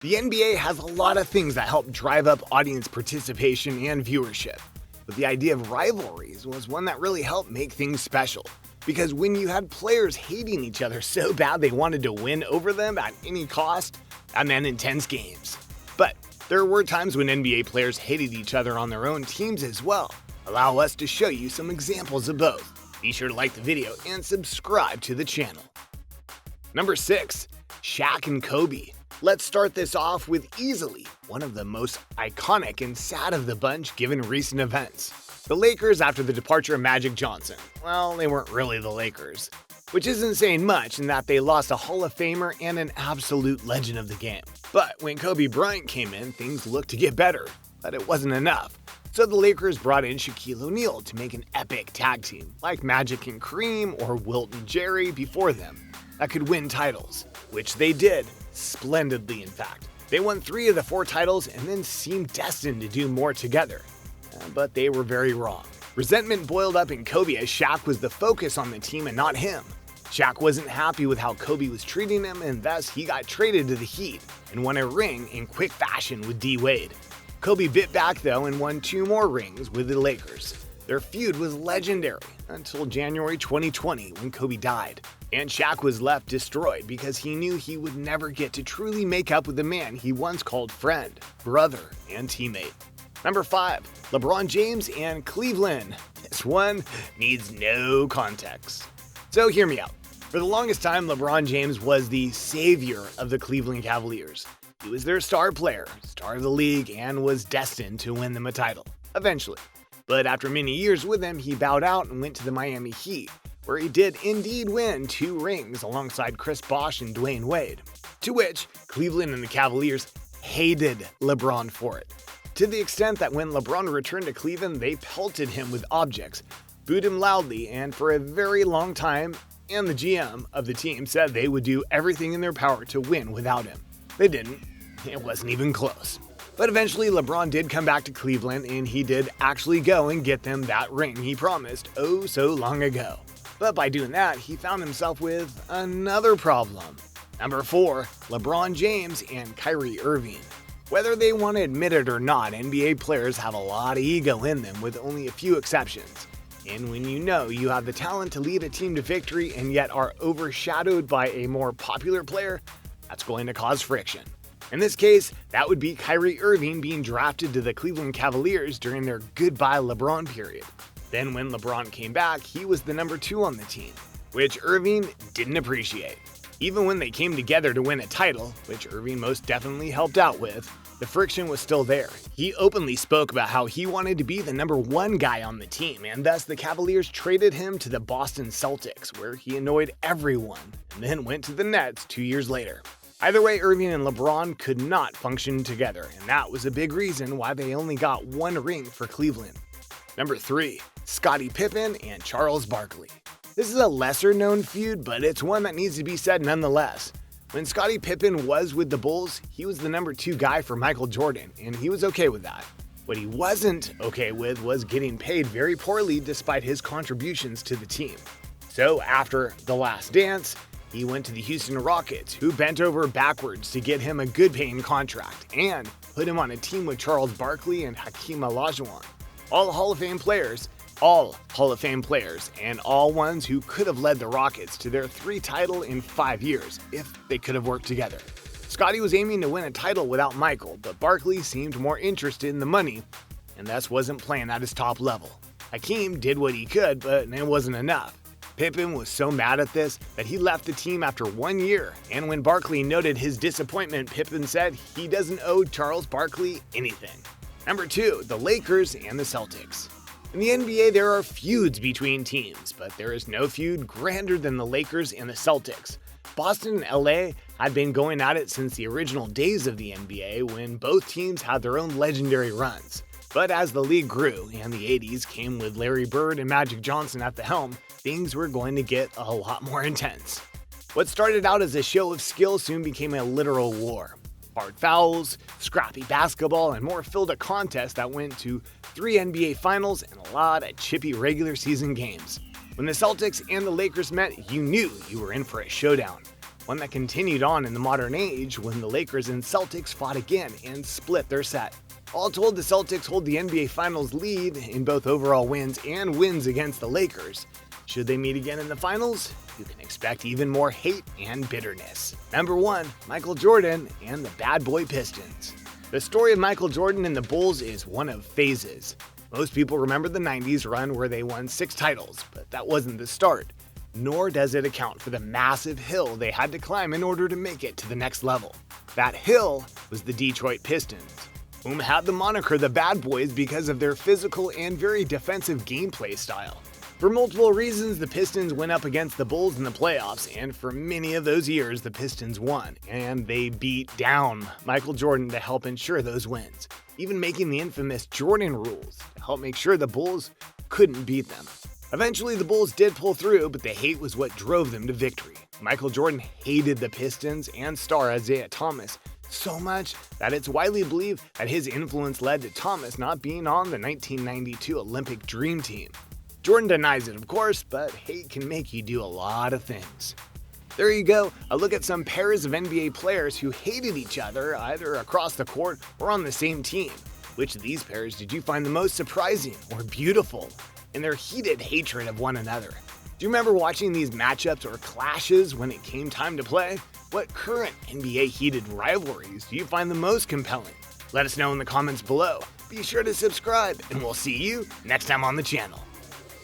The NBA has a lot of things that help drive up audience participation and viewership, but the idea of rivalries was one that really helped make things special. Because when you had players hating each other so bad they wanted to win over them at any cost, that meant intense games. But there were times when NBA players hated each other on their own teams as well. Allow us to show you some examples of both. Be sure to like the video and subscribe to the channel. Number 6. Shaq and Kobe. Let's start this off with easily one of the most iconic and sad of the bunch given recent events. The Lakers after the departure of Magic Johnson. Well, they weren't really the Lakers, which isn't saying much in that they lost a Hall of Famer and an absolute legend of the game. But when Kobe Bryant came in, things looked to get better, but it wasn't enough. So the Lakers brought in Shaquille O'Neal to make an epic tag team, like Magic and Kareem or Wilt and Jerry before them, that could win titles, which they did, splendidly in fact. They won 3 of the 4 titles and then seemed destined to do more together. But they were very wrong. Resentment boiled up in Kobe as Shaq was the focus on the team and not him. Shaq wasn't happy with how Kobe was treating him, and thus he got traded to the Heat and won a ring in quick fashion with D. Wade. Kobe bit back though and won 2 more rings with the Lakers. Their feud was legendary until January 2020 when Kobe died, and Shaq was left destroyed because he knew he would never get to truly make up with the man he once called friend, brother, and teammate. Number 5. LeBron James and Cleveland. This one needs no context. So hear me out. For the longest time, LeBron James was the savior of the Cleveland Cavaliers. He was their star player, star of the league, and was destined to win them a title, eventually. But after many years with them, he bowed out and went to the Miami Heat, where he did indeed win 2 rings alongside Chris Bosh and Dwayne Wade, to which Cleveland and the Cavaliers hated LeBron for it. To the extent that when LeBron returned to Cleveland, they pelted him with objects, booed him loudly, and for a very long time, and the GM of the team said they would do everything in their power to win without him. They didn't. It wasn't even close. But eventually, LeBron did come back to Cleveland, and he did actually go and get them that ring he promised oh so long ago. But by doing that, he found himself with another problem. Number 4, LeBron James and Kyrie Irving. Whether they want to admit it or not, NBA players have a lot of ego in them with only a few exceptions. And when you know you have the talent to lead a team to victory and yet are overshadowed by a more popular player, that's going to cause friction. In this case, that would be Kyrie Irving being drafted to the Cleveland Cavaliers during their goodbye LeBron period. Then when LeBron came back, he was the number 2 on the team, which Irving didn't appreciate. Even when they came together to win a title, which Irving most definitely helped out with, the friction was still there. He openly spoke about how he wanted to be the number 1 guy on the team, and thus the Cavaliers traded him to the Boston Celtics, where he annoyed everyone, and then went to the Nets 2 years later. Either way, Irving and LeBron could not function together, and that was a big reason why they only got 1 ring for Cleveland. Number 3. Scottie Pippen and Charles Barkley. This is a lesser-known feud, but it's one that needs to be said nonetheless. When Scottie Pippen was with the Bulls, he was the number 2 guy for Michael Jordan, and he was okay with that. What he wasn't okay with was getting paid very poorly despite his contributions to the team. So after The Last Dance, he went to the Houston Rockets, who bent over backwards to get him a good paying contract and put him on a team with Charles Barkley and Hakeem Olajuwon. All Hall of Fame players, and all ones who could have led the Rockets to their 3 title in 5 years if they could have worked together. Scottie was aiming to win a title without Michael, but Barkley seemed more interested in the money and thus wasn't playing at his top level. Hakeem did what he could, but it wasn't enough. Pippen was so mad at this that he left the team after 1 year, and when Barkley noted his disappointment, Pippen said he doesn't owe Charles Barkley anything. Number 2, the Lakers and the Celtics. In the NBA, there are feuds between teams, but there is no feud grander than the Lakers and the Celtics. Boston and LA had been going at it since the original days of the NBA when both teams had their own legendary runs. But as the league grew and the 80s came with Larry Bird and Magic Johnson at the helm, things were going to get a lot more intense. What started out as a show of skill soon became a literal war. Hard fouls, scrappy basketball, and more filled a contest that went to 3 NBA Finals and a lot of chippy regular season games. When the Celtics and the Lakers met, you knew you were in for a showdown. one that continued on in the modern age when the Lakers and Celtics fought again and split their set. All told, the Celtics hold the NBA Finals lead in both overall wins and wins against the Lakers. Should they meet again in the finals, you can expect even more hate and bitterness. Number 1, Michael Jordan and the Bad Boy Pistons. The story of Michael Jordan and the Bulls is one of phases. Most people remember the 90s run where they won 6 titles, but that wasn't the start. Nor does it account for the massive hill they had to climb in order to make it to the next level. That hill was the Detroit Pistons, whom had the moniker the Bad Boys because of their physical and very defensive gameplay style. For multiple reasons, the Pistons went up against the Bulls in the playoffs, and for many of those years, the Pistons won, and they beat down Michael Jordan to help ensure those wins, even making the infamous Jordan rules to help make sure the Bulls couldn't beat them. Eventually, the Bulls did pull through, but the hate was what drove them to victory. Michael Jordan hated the Pistons and star Isaiah Thomas so much that it's widely believed that his influence led to Thomas not being on the 1992 Olympic Dream Team. Jordan denies it, of course, but hate can make you do a lot of things. There you go, a look at some pairs of NBA players who hated each other either across the court or on the same team. Which of these pairs did you find the most surprising or beautiful in their heated hatred of one another? Do you remember watching these matchups or clashes when it came time to play? What current NBA heated rivalries do you find the most compelling? Let us know in the comments below. Be sure to subscribe, and we'll see you next time on the channel.